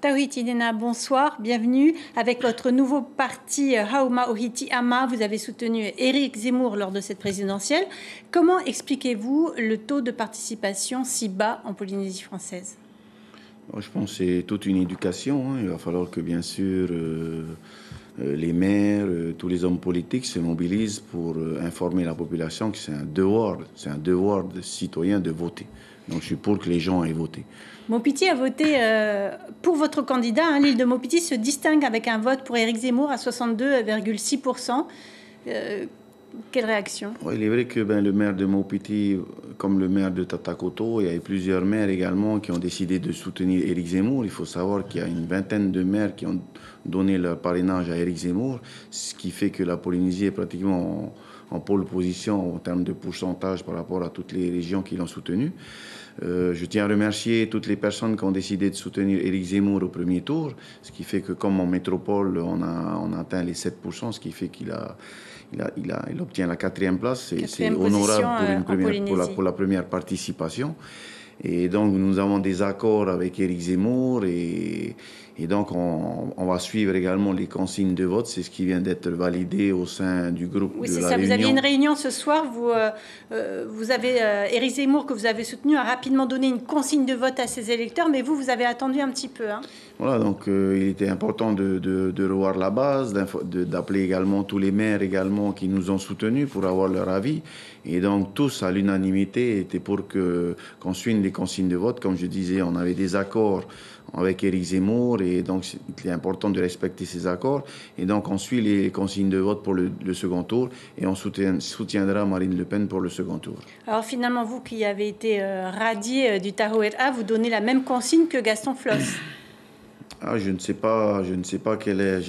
Tawhiti Nena, bonsoir, bienvenue. Avec votre nouveau parti Hauma Ohiti Ama, vous avez soutenu Éric Zemmour lors de cette présidentielle. Comment expliquez-vous le taux de participation si bas en Polynésie française? Je pense que c'est toute une éducation. Il va falloir que, bien sûr, les maires, tous les hommes politiques se mobilisent pour informer la population que c'est un devoir de citoyen de voter. Donc je suis pour que les gens aient voté. Mopiti a voté pour votre candidat. L'île de Mopiti se distingue avec un vote pour Éric Zemmour à 62,6%. Quelle réaction? Oui, il est vrai que le maire de Mopiti, comme le maire de Tatakoto, il y a plusieurs maires également qui ont décidé de soutenir Éric Zemmour. Il faut savoir qu'il y a une vingtaine de maires qui ont donné leur parrainage à Éric Zemmour, ce qui fait que la Polynésie est pratiquement en pôle position en termes de pourcentage par rapport à toutes les régions qui l'ont soutenu. Je tiens à remercier toutes les personnes qui ont décidé de soutenir Éric Zemmour au premier tour, ce qui fait que comme en métropole, on a atteint les 7%, ce qui fait qu'il obtient la 4e place. C'est honorable pour la première participation. Et donc, nous avons des accords avec Éric Zemmour et donc, on va suivre également les consignes de vote. C'est ce qui vient d'être validé au sein du groupe de la réunion. Oui, c'est ça. Vous aviez une réunion ce soir. Vous avez Éric Zemmour, que vous avez soutenu, a rapidement donné une consigne de vote à ses électeurs, mais vous avez attendu un petit peu. Voilà, donc il était important de revoir la base, d'appeler également tous les maires également qui nous ont soutenus pour avoir leur avis. Et donc, tous, à l'unanimité, étaient pour qu'on suive les consignes de vote. Comme je disais, on avait des accords avec Éric Zemmour et donc il est important de respecter ces accords. Et donc, on suit les consignes de vote pour le second tour et on soutiendra Marine Le Pen pour le second tour. Alors, finalement, vous qui avez été radié du Tahoe-A, vous donnez la même consigne que Gaston Floss. Je ne sais pas quelle est.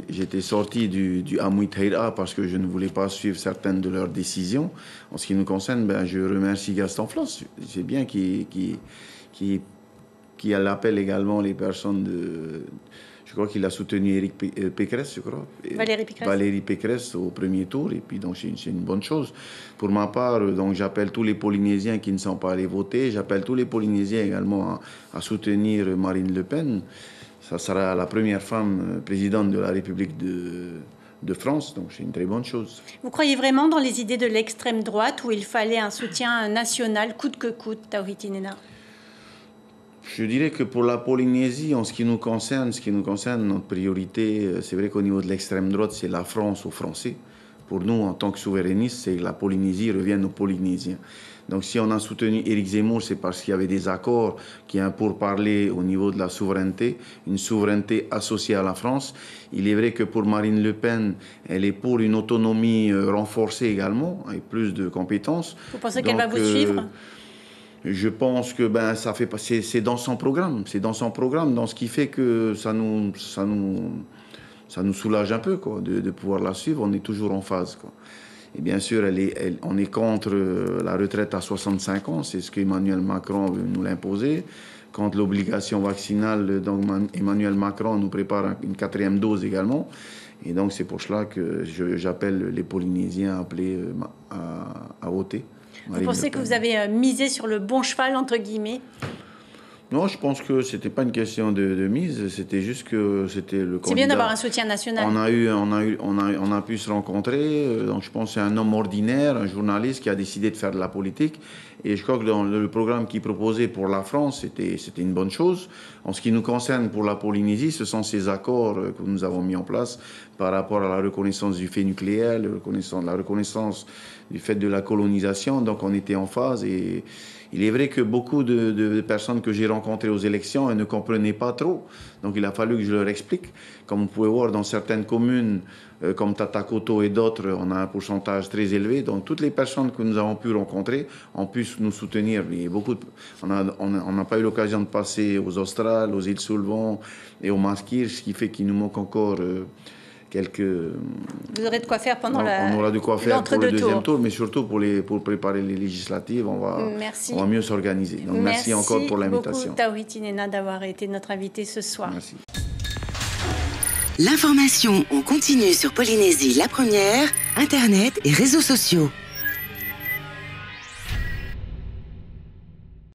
J'étais sorti du Amui Taira parce que je ne voulais pas suivre certaines de leurs décisions. En ce qui nous concerne, je remercie Gaston Floss. C'est bien qui appelle également les personnes de. Je crois qu'il a soutenu Éric Pécresse, je crois. Valérie Pécresse au premier tour, et puis donc c'est une bonne chose. Pour ma part, donc j'appelle tous les Polynésiens qui ne sont pas allés voter, j'appelle tous les Polynésiens également à soutenir Marine Le Pen. Ça sera la première femme présidente de la République de France, donc c'est une très bonne chose. Vous croyez vraiment dans les idées de l'extrême droite où il fallait un soutien national coûte que coûte, Tawhiti Nena? Je dirais que pour la Polynésie, en ce qui nous concerne, notre priorité, c'est vrai qu'au niveau de l'extrême droite, c'est la France aux Français. Pour nous, en tant que souverainistes, c'est que la Polynésie revienne aux Polynésiens. Donc si on a soutenu Éric Zemmour, c'est parce qu'il y avait des accords qui ont pour parler au niveau de la souveraineté, une souveraineté associée à la France. Il est vrai que pour Marine Le Pen, elle est pour une autonomie renforcée également, avec plus de compétences. Vous pensez qu'elle va vous suivre? Je pense que c'est dans son programme. C'est dans son programme, dans ce qui fait que ça nous soulage un peu de pouvoir la suivre. On est toujours en phase. Et bien sûr, on est contre la retraite à 65 ans. C'est ce qu'Emmanuel Macron veut nous l'imposer. Contre l'obligation vaccinale, donc Emmanuel Macron nous prépare une 4e dose également. Et donc c'est pour cela que j'appelle les Polynésiens à voter. Vous pensez que vous avez misé sur le bon cheval, entre guillemets? Non, je pense que c'était pas une question de mise, c'était juste que c'était le candidat. C'est bien d'avoir un soutien national. On a pu se rencontrer, donc je pense que c'est un homme ordinaire, un journaliste qui a décidé de faire de la politique. Et je crois que dans le programme qu'il proposait pour la France, c'était une bonne chose. En ce qui nous concerne pour la Polynésie, ce sont ces accords que nous avons mis en place par rapport à la reconnaissance du fait nucléaire, la reconnaissance du fait de la colonisation. Donc on était en phase et il est vrai que beaucoup de personnes que j'ai rencontrées aux élections, elles ne comprenaient pas trop. Donc il a fallu que je leur explique. Comme vous pouvez voir, dans certaines communes, comme Tatakoto et d'autres, on a un pourcentage très élevé. Donc toutes les personnes que nous avons pu rencontrer ont pu nous soutenir. On n'a pas eu l'occasion de passer aux Australes, aux îles Solvang et aux Maskir, ce qui fait qu'il nous manque encore quelques... Vous aurez de quoi faire pendant on aura de quoi faire pour le deuxième tour, mais surtout pour préparer les législatives, on va mieux s'organiser. Donc merci encore pour l'invitation. Merci beaucoup, Tawhiti Nena, d'avoir été notre invité ce soir. Merci. L'information en continu sur Polynésie la première, Internet et réseaux sociaux.